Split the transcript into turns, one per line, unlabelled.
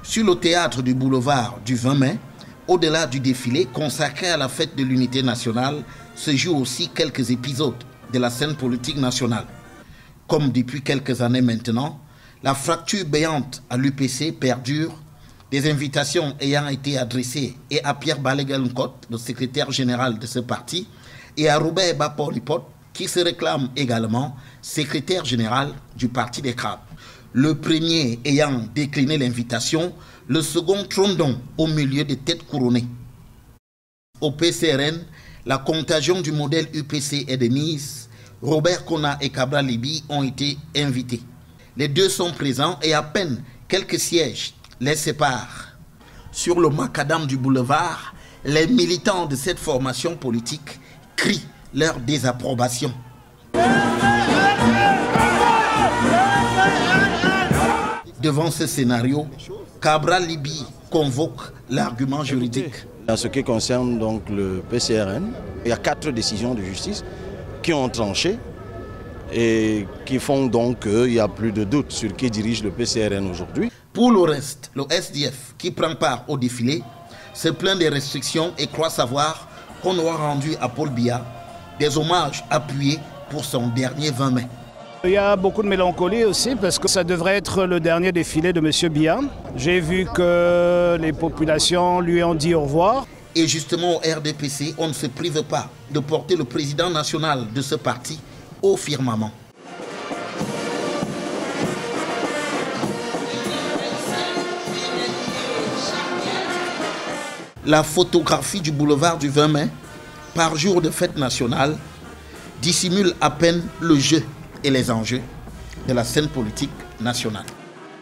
Sur le théâtre du boulevard du 20 mai, au-delà du défilé consacré à la fête de l'unité nationale, se jouent aussi quelques épisodes de la scène politique nationale. Comme depuis quelques années maintenant, la fracture béante à l'UPC perdure, des invitations ayant été adressées et à Pierre Balaguer-Nkot, le secrétaire général de ce parti, et à Robert Bapolipot, qui se réclame également secrétaire général du Parti des Crabes. Le premier ayant décliné l'invitation, le second trône au milieu des têtes couronnées. Au PCRN, la contagion du modèle UPC est de mise. Robert Kona et Cabral Libby ont été invités. Les deux sont présents et à peine quelques sièges les séparent. Sur le macadam du boulevard, les militants de cette formation politique crient leur désapprobation. Devant ce scénario, Cabral Libby convoque l'argument juridique.
En ce qui concerne donc le PCRN, il y a 4 décisions de justice qui ont tranché et qui font donc qu'il n'y a plus de doute sur qui dirige le PCRN aujourd'hui.
Pour le reste, le SDF qui prend part au défilé se plaint des restrictions et croit savoir qu'on aura rendu à Paul Biya des hommages appuyés pour son dernier 20 mai.
Il y a beaucoup de mélancolie aussi parce que ça devrait être le dernier défilé de M. Biya. J'ai vu que les populations lui ont dit au revoir.
Et justement au RDPC, on ne se prive pas de porter le président national de ce parti au firmament. La photographie du boulevard du 20 mai, par jour de fête nationale, dissimule à peine le jeu et les enjeux de la scène politique nationale.